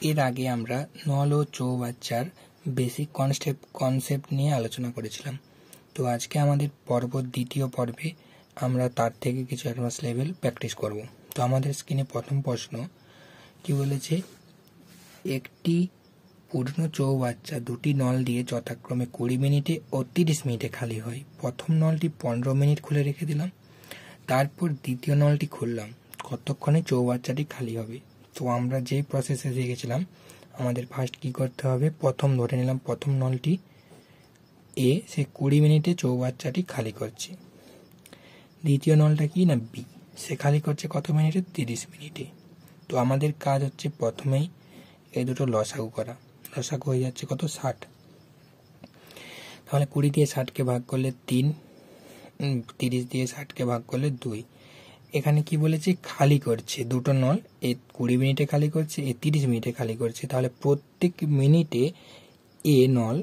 এর আগে আমরা নল ও চৌবাচ্চার বেসিক কনসেপ্ট নিয়ে আলোচনা করেছিলাম। তো আজকে আমাদের দ্বিতীয় পর্বে আমরা তার থেকে কিছু অ্যাডভান্স লেভেল প্র্যাকটিস করব। তো আমাদের স্ক্রিনে প্রথম প্রশ্ন কি বলেছে, একটি পূর্ণ চৌবাচ্চা দুটি নল দিয়ে যথাক্রমে 20 মিনিটে ও 30 মিনিটে খালি হয়। প্রথম নলটি 15 মিনিট খুলে রেখে দিলাম, তারপর দ্বিতীয় নলটি খুললাম, কতক্ষণে চৌবাচ্চাটি খালি হবে। তো আমরা যে প্রসেসে শিখেছিলাম, আমাদের ফার্স্ট কি করতে হবে, প্রথম ধরে নিলাম প্রথম নলটি এ, সে 20 মিনিটে চৌবাচ্চাটি খালি করছে। দ্বিতীয় নলটা কি না বি, সে খালি করছে কত মিনিটে, 30 মিনিটে। তো আমাদের কাজ হচ্ছে প্রথমেই এই দুটো লসাগু করা। লসাগু হয়ে যাচ্ছে কত, 60। তাহলে 20 দিয়ে 60কে ভাগ করলে 3, 30 দিয়ে 60কে ভাগ করলে 2। এখানে কি বলেছে, খালি করছে দুটো নল, এ 20 মিনিটে খালি করছে, এ 30 মিনিটে খালি করছে। তাহলে প্রত্যেক মিনিটে এ নল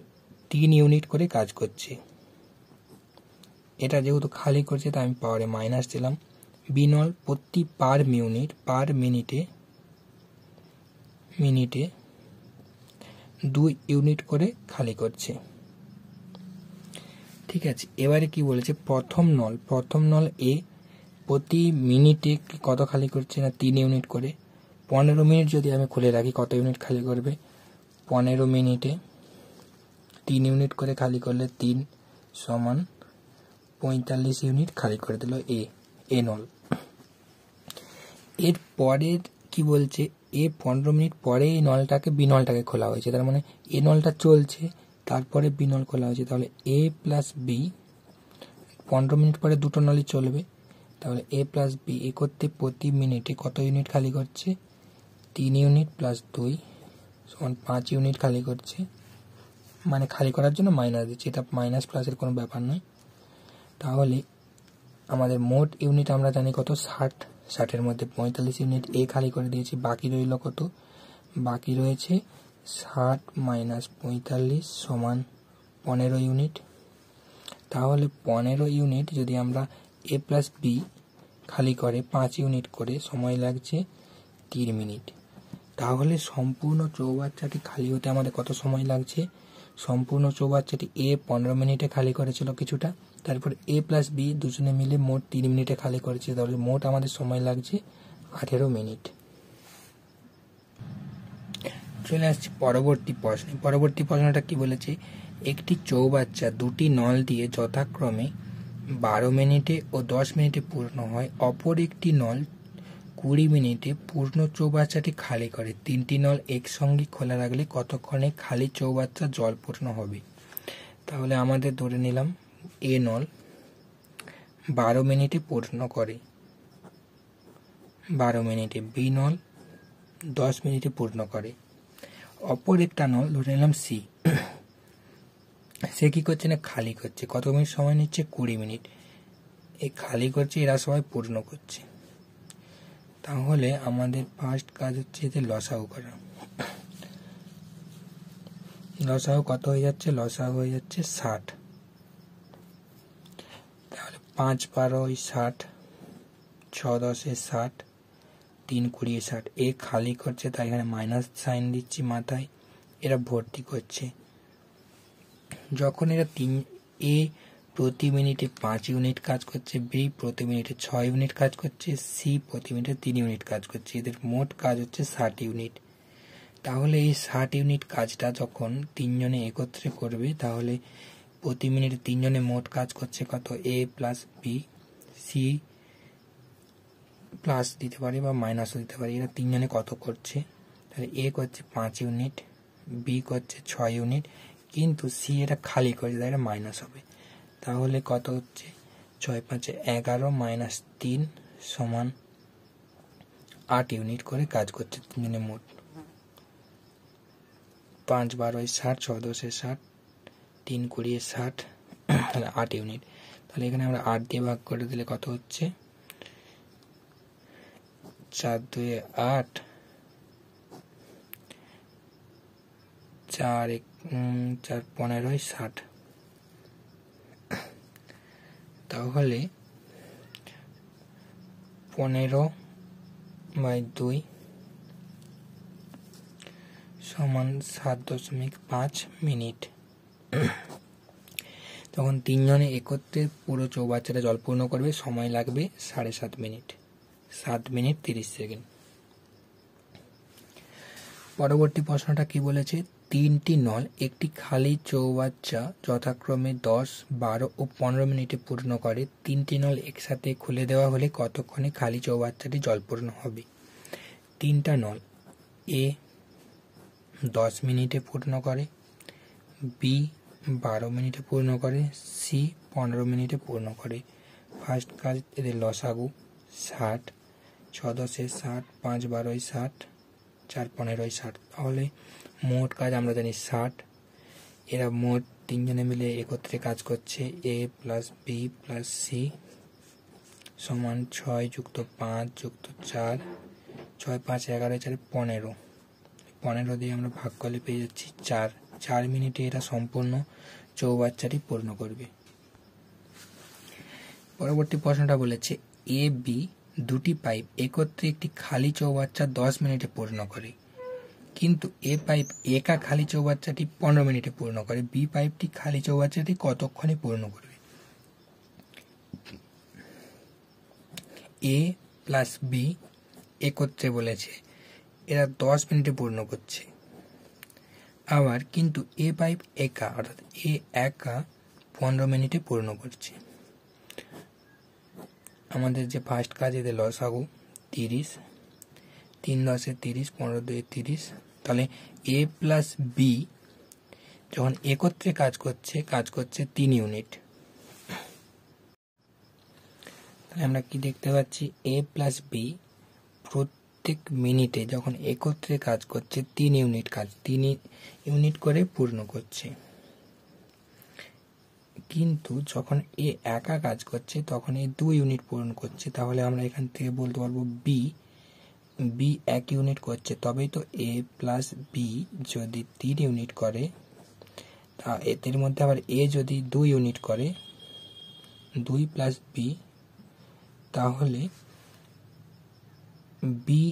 3 ইউনিট করে কাজ করছে। এটা যেহেতু খালি করছে তাই আমি পাওয়ারে মাইনাস দিলাম। বি নল প্রতি পার মিনিটে 2 ইউনিট করে খালি করছে। ঠিক আছে, এবারে কি বলেছে, প্রথম নল এ প্রতি মিনিটে কত খালি করছে না 3 ইউনিট করে। 15 মিনিট যদি আমি খুলে রাখি কত ইউনিট খালি করবে, 15 মিনিটে 3 ইউনিট করে খালি করলে 3 সমান 45 ইউনিট খালি করে দিল এ নল। এর পরের কি বলছে, এ 15 মিনিট পরে এই নলটাকে বি নলটাকে খোলা হয়েছে, তার মানে এ নলটা চলছে, তারপরে বি নল খোলা হয়েছে। তাহলে এ প্লাস বি, 15 মিনিট পরে দুটো নলই চলবে, তাহলে এ প্লাস বি এ করতে প্রতি মিনিটে কত ইউনিট খালি করছে, 3 ইউনিট প্লাস 2 সমান 5 ইউনিট খালি করছে। মানে খালি করার জন্য মাইনাস দিচ্ছে, এটা মাইনাস প্লাসের কোনো ব্যাপার নয়। তাহলে আমাদের মোট ইউনিট আমরা জানি কত, 60 মধ্যে 45 ইউনিট এ খালি করে দিয়েছি, বাকি রইল কত, বাকি রয়েছে 60 মাইনাস 45 সমান 15 ইউনিট। তাহলে 15 ইউনিট যদি আমরা এ প্লাস বি খালি করে 5 ইউনিট করে, সময় লাগছে 3 মিনিট। তাহলে সম্পূর্ণ চৌবাচ্চাটি খালি হতে আমাদের কত সময় লাগছে, সম্পূর্ণ চৌবাচ্চাটি এ 15 মিনিটে খালি করেছিল কিছুটা, তারপর এ প্লাস বি দুজনে মিলে মোট 3 মিনিটে খালি করেছে। তাহলে মোট আমাদের সময় লাগছে 18 মিনিট। চলে আসছি পরবর্তী প্রশ্নটা কি বলেছে, একটি চৌবাচ্চা দুটি নল দিয়ে যথাক্রমে 12 মিনিটে ও 10 মিনিটে পূর্ণ হয়। অপর একটি নল 20 মিনিটে পূর্ণ চৌবাচ্চাটি খালি করে। 3টি নল একসঙ্গে খোলা রাখলে কতক্ষণে খালি চৌবাচ্চা জলপূর্ণ হবে। তাহলে আমাদের ধরে নিলাম এ নল 12 মিনিটে পূর্ণ করে, 12 মিনিটে, বি নল 10 মিনিটে পূর্ণ করে। অপর একটা নল ধরে নিলাম সি, সে কি করছে না খালি করছে, কত মিনিট সময় নিচ্ছে, 20 মিনিট। এই খালি করছে, এরা সবাই পূর্ণ করছে। তাহলে আমাদের ফার্স্ট কাজ হচ্ছে এতে লসাগু করা। লসাগু কত হয়ে যাচ্ছে, লসাগু হয়ে যাচ্ছে 60। তাহলে 5 12 60, 6 10 60, 3 20 60। এ খালি করছে তাই এখানে মাইনাস সাইন দিচ্ছি মাথায়, এরা ভর্তি করছে। যখন এরা এ প্রতি মিনিটে 5 ইউনিট কাজ করছে, বি প্রতি মিনিটে 6 ইউনিট কাজ করছে, সি প্রতি মিনিটে 3 ইউনিট কাজ করছে, এদের মোট কাজ হচ্ছে 60 ইউনিট। তাহলে এই 60 ইউনিট কাজটা যখন 3 জনে একত্রে করবে, তাহলে প্রতি মিনিটে 3 জনে মোট কাজ করছে কত, এ প্লাস বি, সি প্লাস দিতে পারে বা মাইনাসও দিতে পারে, এরা 3 জনে কত করছে, তাহলে এ করছে 5 ইউনিট, বি করছে 6 ইউনিট, কিন্তু সি এটা খালি করে, তাই এটা মাইনাস হবে। তাহলে কত হচ্ছে, 6 5 11 মাইনাস 3 সমান 8 ইউনিট করে কাজ করছে 3 জনে মোট। 5 12 60, 6 10 60, 3 20 60, তাহলে 8 ইউনিট। তাহলে এখানে আমরা 8 দিয়ে ভাগ করে দিলে কত হচ্ছে, 4 2 8, 4 15 60। তাহলে 15/2 সমান 7.5 মিনিট। তখন তিনজনে একত্রে পুরো চৌবাচ্চাটা জল পূর্ণ করবে, সময় লাগবে 7.5 মিনিট, 7 মিনিট 30 সেকেন্ড। পরবর্তী প্রশ্নটা কি বলেছে, 3টি নল একটি খালি চৌবাচ্চা যথাক্রমে 10, 12 ও 15 মিনিটে পূর্ণ করে। 3টি নল একসাথে খুলে দেওয়া হলে কতক্ষণে খালি চৌবাচ্চাটি জলপূর্ণ হবে? 3টা নল, এ 10 মিনিটে পূর্ণ করে, বি 12 মিনিটে পূর্ণ করে, সি 15 মিনিটে পূর্ণ করে। ফার্স্ট কাজ, এদের লসাগু 60, 6 10 60, 5 12 60, 4 15 60, তাহলে মোট কাজ আমরা জানি 60। এরা মোট তিনজনে মিলে একত্রে কাজ করছে, এ প্লাস বি প্লাস সি সমান 6 যুক্ত 5 যুক্ত 4, 6 5 11 4 15, 15 দিয়ে আমরা ভাগ করলে পেয়ে যাচ্ছি 4 মিনিটে এরা সম্পূর্ণ চৌবাচ্চাটি পূর্ণ করবে। পরবর্তী প্রশ্নটা বলেছে, এ বি দুটি পাইপ একত্রে একটি খালি চৌবাচ্চা 10 মিনিটে পূর্ণ করে, কিন্তু এ পাইপ একা খালি চৌবাচ্চাটি 15 মিনিটে পূর্ণ করে। বি পাইপটি খালি চৌবাচ্চাটি কতক্ষণে পূর্ণ করবে? এ প্লাস বি একত্রে বলেছে, এরা 10 মিনিটে পূর্ণ করছে। আবার কিন্তু এ পাইপ একা, অর্থাৎ এ একা 15 মিনিটে পূর্ণ করছে। আমাদের যে ফার্স্ট কাজ, এদের লসাগু 30, 3 10 30, 15 2 30, তাহলে এ প্লাস বি যখন একত্রে কাজ করছে 3 ইউনিট। তাহলে আমরা কি দেখতে পাচ্ছি, এ প্লাস বি প্রত্যেক মিনিটে যখন একত্রে কাজ করছে 3 ইউনিট কাজ, 3 ইউনিট করে পূর্ণ করছে। কিন্তু যখন এ একা কাজ করছে তখন এ 2 ইউনিট পূরণ করছে। তাহলে আমরা এখান থেকে বলতে পারবো বি 1 ইউনিট করছে, তবেই তো এ প্লাস বি যদি 3 ইউনিট করে, তা এদের মধ্যে আবার এ যদি 2 ইউনিট করে, 2 প্লাস বি, তাহলে বি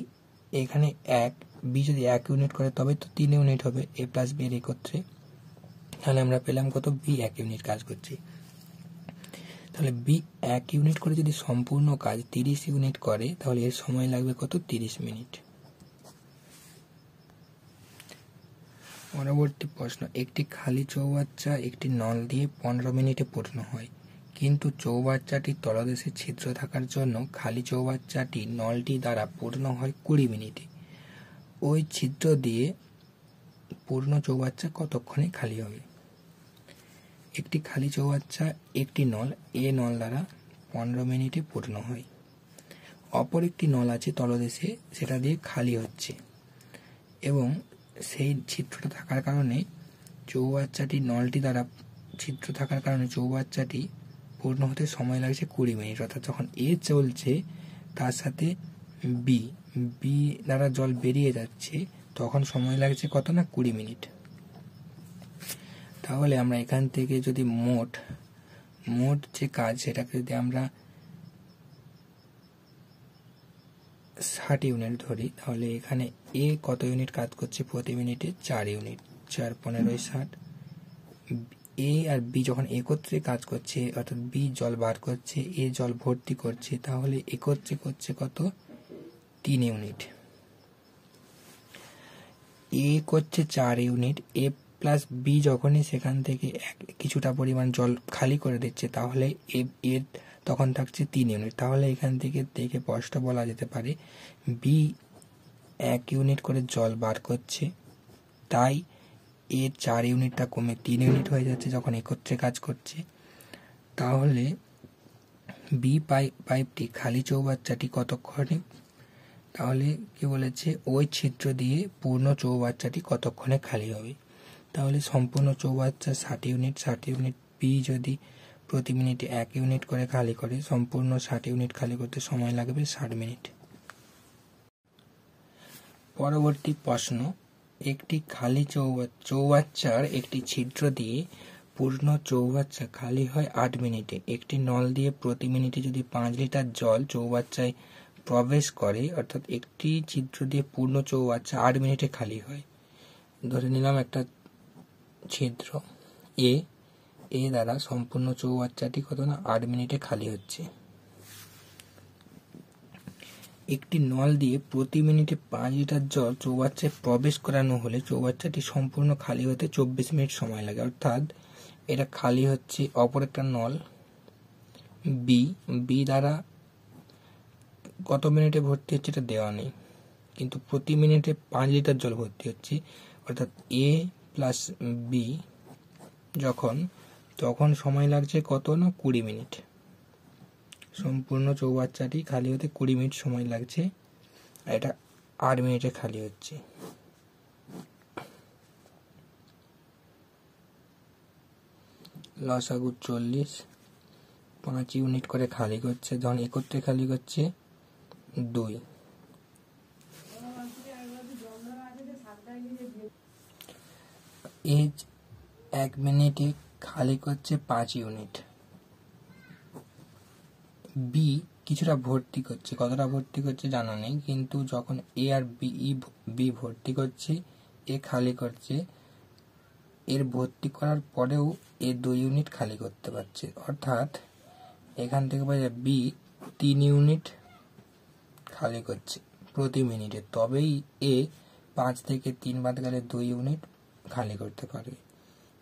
এখানে 1, বি যদি 1 ইউনিট করে তবে তো 3 ইউনিট হবে এ প্লাস বি এর একত্রে। তাহলে আমরা পেলাম কত, বি 1 ইউনিট কাজ করছে। তাহলে বি 1 ইউনিট করে যদি সম্পূর্ণ কাজ 30 ইউনিট করে, তাহলে এর সময় লাগবে কত, 30 মিনিট। পরবর্তী প্রশ্ন, একটি খালি চৌবাচ্চা একটি নল দিয়ে 15 মিনিটে পূর্ণ হয়, কিন্তু চৌবাচ্চাটির তলদেশে ছিদ্র থাকার জন্য খালি চৌবাচ্চাটি নলটি দ্বারা পূর্ণ হয় 20 মিনিটে। ওই ছিদ্র দিয়ে পূর্ণ চৌবাচ্চা কতক্ষণে খালি হবে? একটি খালি চৌবাচ্চা একটি নল, এ নল দ্বারা 15 মিনিটে পূর্ণ হয়। অপর একটি নল আছে তলদেশে, সেটা দিয়ে খালি হচ্ছে, এবং সেই ছিদ্রটা থাকার কারণে চৌবাচ্চাটি, নলটি দ্বারা ছিদ্র থাকার কারণে চৌবাচ্চাটি পূর্ণ হতে সময় লাগছে 20 মিনিট। অর্থাৎ যখন এ চলছে তার সাথে বি দ্বারা জল বেরিয়ে যাচ্ছে, তখন সময় লাগছে কত না, 20 মিনিট। তাহলে আমরা এখান থেকে যদি মোট যে কাজ, সেটাকে যদি আমরা 60 ইউনিট ধরি, তাহলে এখানে এ কত ইউনিট কাজ করছে প্রতি মিনিটে? 4 ইউনিট, 4 15 60। এ আর বি যখন একত্রে কাজ করছে, অর্থাৎ বি জল বার করছে, এ জল ভর্তি করছে, তাহলে একত্রে করছে কত, 3 ইউনিট। এ করছে 4 ইউনিট, এ প্লাস বি যখনই সেখান থেকে কিছুটা পরিমাণ জল খালি করে দিচ্ছে, তাহলে এর তখন থাকছে 3 ইউনিট। তাহলে এখান থেকে দেখে স্পষ্ট বলা যেতে পারে বি 1 ইউনিট করে জল বার করছে, তাই এর 4 ইউনিটটা কমে 3 ইউনিট হয়ে যাচ্ছে যখন একত্রে কাজ করছে। তাহলে বি পাইপটি খালি চৌবাচ্চাটি কতক্ষণে, তাহলে কি বলেছে, ওই ছিদ্র দিয়ে পূর্ণ চৌবাচ্চাটি কতক্ষণে খালি হবে? তাহলে সম্পূর্ণ চৌবাচ্চা 60 ইউনিট, বি যদি প্রতি মিনিটে 1 ইউনিট করে খালি করে, সম্পূর্ণ 60 ইউনিট খালি করতে সময় লাগবে 60 মিনিট। পরবর্তী প্রশ্ন, একটি খালি চৌবাচ্চার একটি ছিদ্র দিয়ে পূর্ণ চৌবাচ্চা খালি হয় 8 মিনিটে। একটি নল দিয়ে প্রতি মিনিটে যদি 5 লিটার জল চৌবাচ্চায় প্রবেশ করে, অর্থাৎ একটি ছিদ্র দিয়ে পূর্ণ চৌবাচ্চা 8 মিনিটে খালি হয়, ধরে নিলাম একটা ছিদ্র এ দ্বারা সম্পূর্ণ চৌবাচ্চাটি কত না 8 মিনিটে খালি হচ্ছে। একটি নল দিয়ে প্রতি মিনিটে 5 লিটার জল চৌবাচ্চায় প্রবেশ করানো হলে চৌবাচ্চাটি সম্পূর্ণ খালি হতে 24 মিনিট সময় লাগে। অর্থাৎ এটা খালি হচ্ছে, অপর একটা নল বি দ্বারা কত মিনিটে ভর্তি হচ্ছে এটা দেওয়া নেই, কিন্তু প্রতি মিনিটে 5 লিটার জল ভর্তি হচ্ছে। অর্থাৎ এ প্লাস বি তখন সময় লাগছে কত না 20 মিনিট। সম্পূর্ণ চৌবাচ্চাটি খালি হতে 20 মিনিট সময় লাগছে, আর এটা 8 মিনিটে খালি হচ্ছে। লসাগু 40, 5 ইউনিট করে খালি করছে, যখন একত্রে খালি করছে 2। এজ 1 মিনিটে খালি করছে 5 ইউনিট। বি কিছুটা ভর্তি করছে, কতটা ভর্তি করছে জানা নেই, কিন্তু যখন এ আর বি ভর্তি করছে, এ খালি করছে, এর ভর্তি করার পরেও এ 2 ইউনিট খালি করতে পারছে। অর্থাৎ এখান থেকে পাওয়া যায় বি 3 ইউনিট খালি করছে প্রতি মিনিটে, তবেই এ 5 থেকে 3 বাদ গেলে 2 ইউনিট খালি করতে পারবে।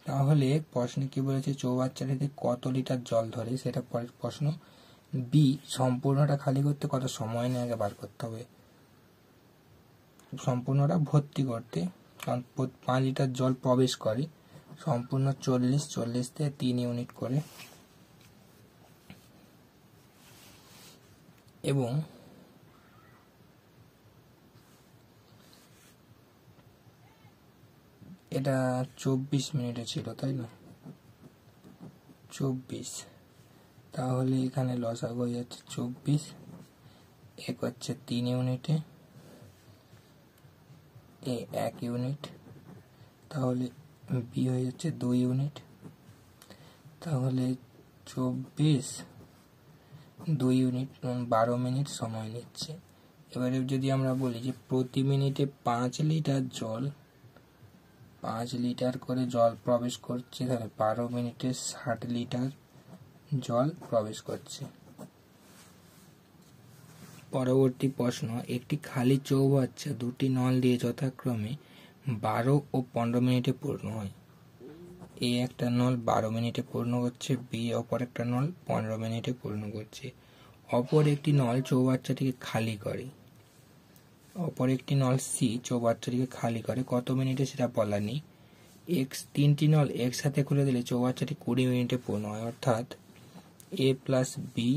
তাহলে প্রশ্নে কি বলেছে, চৌবাচ্চাটিতে কত লিটার জল ধরে, সেটা পরের প্রশ্ন। বি সম্পূর্ণটা খালি করতে কত সময় নেয় আগে বার করতে হবে, সম্পূর্ণটা ভর্তি করতে, কারণ 5 লিটার জল প্রবেশ করে, সম্পূর্ণ 40 থেকে 3 ইউনিট করে। এবং এটা 24 মিনিটে ছিল, তাই না? 24, তাহলে এখানে লসাগু হয়ে যাচ্ছে 24, এক হচ্ছে 3 ইউনিটে, এ 1 ইউনিট, তাহলে বি হয়ে যাচ্ছে 2 ইউনিট। তাহলে 24 2 ইউনিট 12 মিনিট সময় নিচ্ছে। এবারে যদি আমরা বলি যে প্রতি মিনিটে 5 লিটার জল 5 লিটার করে জল প্রবেশ করছে, তাহলে 12 মিনিটে 60 লিটার জল প্রবেশ করছে। পরবর্তী প্রশ্ন, একটি খালি চৌবাচ্চা 2টি নল দিয়ে যথাক্রমে 12 ও 15 মিনিটে পূর্ণ হয়। এ একটা নল 12 মিনিটে পূর্ণ করছে, বি অপর একটা নল 15 মিনিটে পূর্ণ করছে। অপর একটি নল চৌবাচ্চাটিকে খালি করে, অপর একটি নল সি চৌবাচ্চাটিকে খালি করে কত মিনিটে সেটা বলা নেই। তিনটি নল একসাথে খুলে দিলে চৌবাচ্চাটি 20 মিনিটে পূর্ণ হয়। অর্থাৎ এ প্লাস বি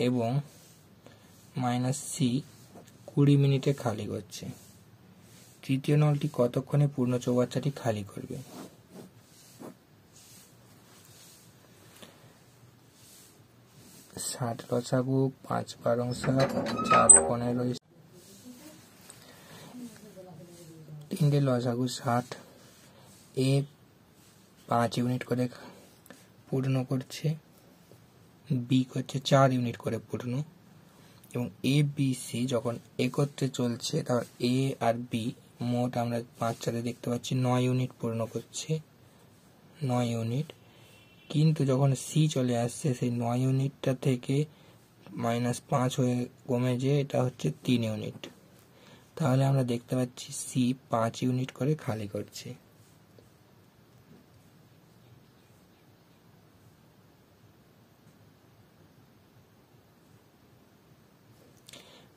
এবং মাইনাস সি 20 মিনিটে খালি করছে। তৃতীয় নলটি কতক্ষণে পূর্ণ চৌবাচ্চাটি খালি করবে? ষাট লসাগু 5 12 7 4 15, তিনটে লসাগু 60, এ 5 ইউনিট করে পূর্ণ করছে, বি করছে 4 ইউনিট করে পূর্ণ, এবং এ বি সি যখন একত্রে চলছে, তার এ আর বি মোট আমরা 5 4 দেখতে পাচ্ছি 9 ইউনিট পূর্ণ করছে, 9 ইউনিট। কিন্তু যখন সি চলে আসছে, সেই 9 ইউনিটটা থেকে -5 হয়ে কমে যে এটা হচ্ছে 3 ইউনিট। তাহলে আমরা দেখতে পাচ্ছি সি 5 ইউনিট করে খালি করছে।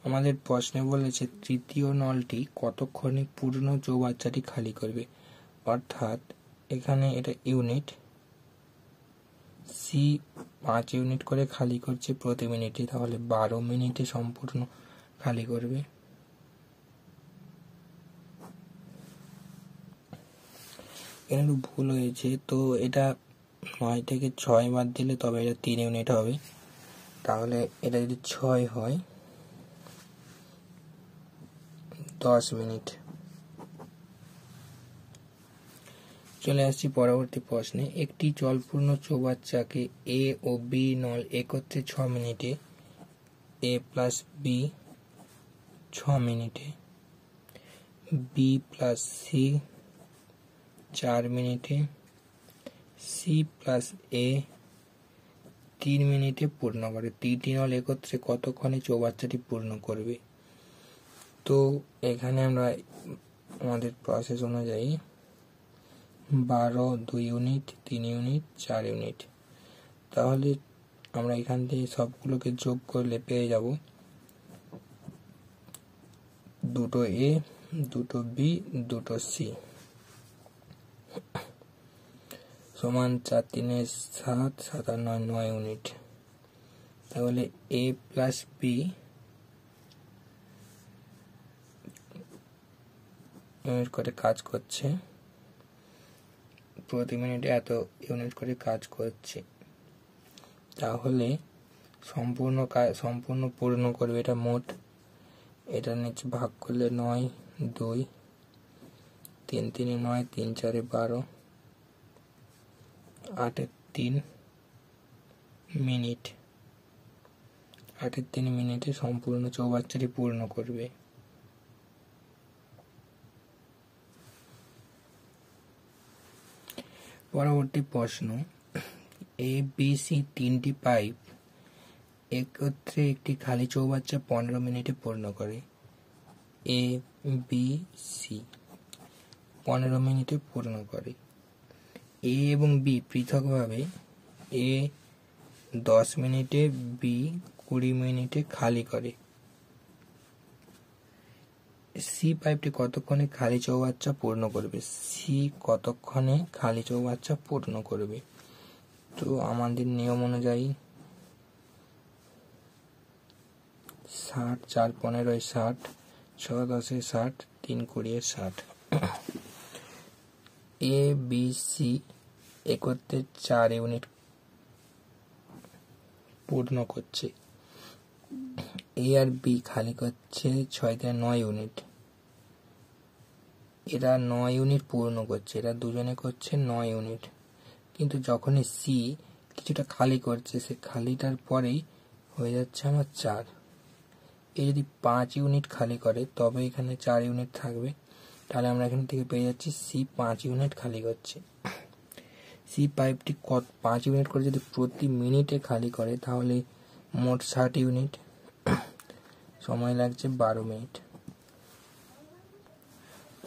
আমাদের প্রশ্নে বলেছে তৃতীয় নলটি কতক্ষণে পূর্ণ চৌবাচ্চাটি খালি করবে। অর্থাৎ এখানে এটা ইউনিট, সি 5 ইউনিট করে খালি করছে প্রতি মিনিটে, তাহলে 12 মিনিটে সম্পূর্ণ খালি করবে। এখানে ভুল হয়েছে, তো এটা 9 থেকে 6 বাদ দিলে তবে এটা 3 ইউনিট হবে। তাহলে এটা যদি 6 হয় 10 মিনিট। চলে আসছি পরবর্তী প্রশ্নে। একটি জলপূর্ণ চৌবাচ্চাকে এ ও বি নল একত্রে 6 মিনিটে, এ প্লাস বি 6 মিনিটে, বি প্লাস সি 4 মিনিটে, সি প্লাস এ 3 মিনিটে পূর্ণ করে। 3টি নল একত্রে কতক্ষণে চৌবাচ্চাটি পূর্ণ করবে? তো এখানে আমরা আমাদের প্রসেস অনুযায়ী 12, 2 ইউনিট, 3 ইউনিট, 4 ইউনিট, তাহলে আমরা এখান থেকে সবগুলোকে যোগ করলে পেয়ে যাব 2 এ, 2 বি, 2 সি সমান 4 3 7, 7 আর 9, 9 ইউনিট। তাহলে এ প্লাস বি ইউনিট করে কাজ করছে, প্রতি মিনিটে এত ইউনিট করে কাজ করছে। তাহলে সম্পূর্ণ পূর্ণ করবে এটা মোট, এটা নিচে ভাগ করলে 9, 2, 3 3 9, 3 4 12, 8 3 মিনিট, 8 3 মিনিটে সম্পূর্ণ চৌবাচ্চাটি পূর্ণ করবে। পরবর্তী প্রশ্ন, এ বি সি 3টি পাইপ একত্রে একটি খালি চৌবাচ্চা 15 মিনিটে পূর্ণ করে। এ বি সি 15 মিনিটে পূর্ণ করে। এ এবং বি পৃথকভাবে, এ 10 মিনিটে, বি 20 মিনিটে খালি করে। সি পাইপটি কতক্ষণে খালি চৌবাচ্চা পূর্ণ করবে? সি কতক্ষণে খালি চৌবাচ্চা পূর্ণ করবে? তো আমাদের নিয়ম অনুযায়ী 60, 4 15 60, 6 10 60, 3 20 60। এ বি সি একত্রে 4 ইউনিট পূর্ণ করছে। এ আর বি খালি করছে 6 থেকে 9 ইউনিট। এরা 9 ইউনিট পূর্ণ করছে, এরা দুজনে করছে 9 ইউনিট। কিন্তু যখনই সি কিছুটা খালি করছে, সে খালিটার পরেই হয়ে যাচ্ছে আমার 4। এ যদি 5 ইউনিট খালি করে তবে এখানে 4 ইউনিট থাকবে। তাহলে আমরা এখান থেকে পেয়ে যাচ্ছি সি 5 ইউনিট খালি করছে। সি পাইপটি 5 ইউনিট করে যদি প্রতি মিনিটে খালি করে তাহলে মোট 60 ইউনিট, সময় লাগছে 12 মিনিট।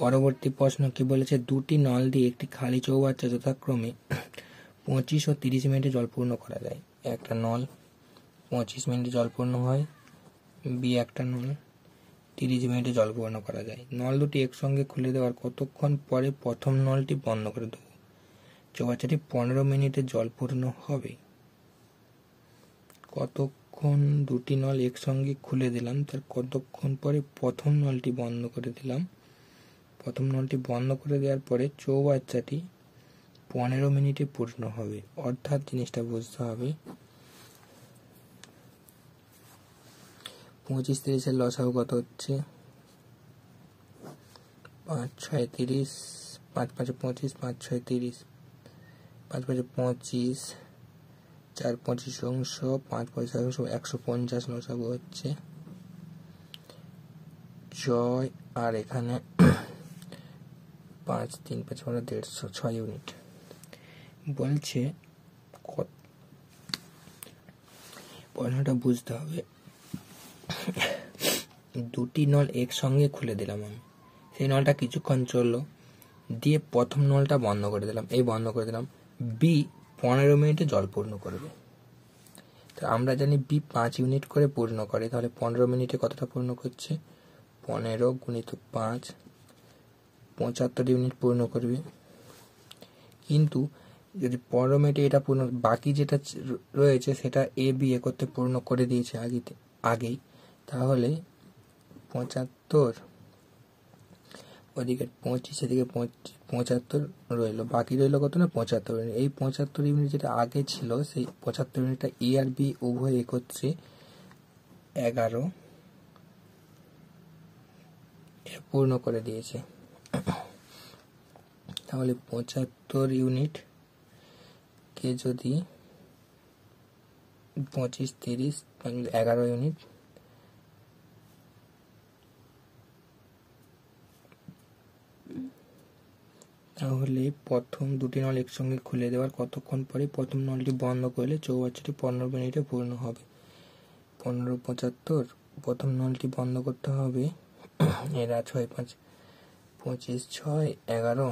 পরবর্তী প্রশ্ন কি বলেছে, 2টি নল দিয়ে একটি খালি চৌবাচ্চা যথাক্রমে 25 ও 30 মিনিটে জলপূর্ণ করা যায়। একটা নল 25 মিনিটে জলপূর্ণ হয়, বি একটা নল 30 মিনিটে জলপূর্ণ করা যায়। নল দুটি একসঙ্গে খুলে দেওয়ার কতক্ষণ পরে প্রথম নলটি বন্ধ করে দেব? চৌবাচ্চাটি 15 মিনিটে জলপূর্ণ হবে। কতক্ষণ দুটি নল একসঙ্গে খুলে দিলাম, তার কতক্ষণ পরে প্রথম নলটি বন্ধ করে দিলাম? প্রথম নলটি বন্ধ করে দেওয়ার পরে চৌবাচ্চাটি 15 মিনিটে পূর্ণ হবে। অর্থাৎ জিনিসটা বুঝতে হবে 25 30 লসাগু কত হচ্ছে? 5 6 30, 5 5 25, 5 6 30, 5 5 25, 4 25 অংশ, 5 5 অংশ, 150 লসাগু হচ্ছে। জয় আর এখানে 5 3 5 150, 6 ইউনিট। বলছে প্রশ্নটা বুঝতে হবে, দুটি নল একসঙ্গে খুলে দিলাম আমি, সেই নলটা কিছুক্ষণ চললো, দিয়ে প্রথম নলটা বন্ধ করে দিলাম, এই বন্ধ করে দিলাম। বি 15 মিনিটে জল পূর্ণ করবে। তো আমরা জানি বি 5 ইউনিট করে পূর্ণ করে, তাহলে 15 মিনিটে কতটা পূর্ণ করছে? 15 গুণিত 5, 75 ইউনিট পূর্ণ করবে। কিন্তু যদি 15 মিনিটে এটা পূর্ণ, বাকি যেটা রয়েছে সেটা এ বি এ করতে পূর্ণ করে দিয়েছে আগেই, তাহলে 75 ওদিকে 25, এদিকে 75 রইল, বাকি রইল কত না 75 ইউনিট। এই 75 ইউনিট যেটা আগে ছিল সেই 75 ইউনিটটা এ আর বি উভয় একত্রে 11 পূর্ণ করে দিয়েছে। তাহলে 75 ইউনিট কে যদি 25 30 11 ইউনিট, তাহলে প্রথম দুটি নল একসঙ্গে খুলে দেওয়ার কতক্ষণ পরে প্রথম নলটি বন্ধ করলে চৌবাচ্চাটি 15 মিনিটে পূর্ণ হবে? 15:75। প্রথম নলটি বন্ধ করতে হবে, এরা 6 5 25 6 11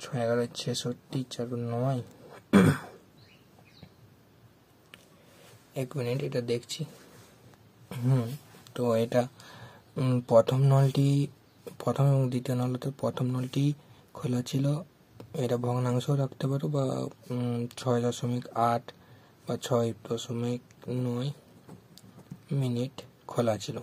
6 11 66 4 9। 1 মিনিট, এটা দেখছি। তো এটা প্রথম নলটি, প্রথম এবং দ্বিতীয় নল, তো প্রথম নলটি খোলা ছিল, এটা ভগ্নাংশ রাখতে পারো, বা 6.8 বা 6.9 মিনিট খোলা ছিল।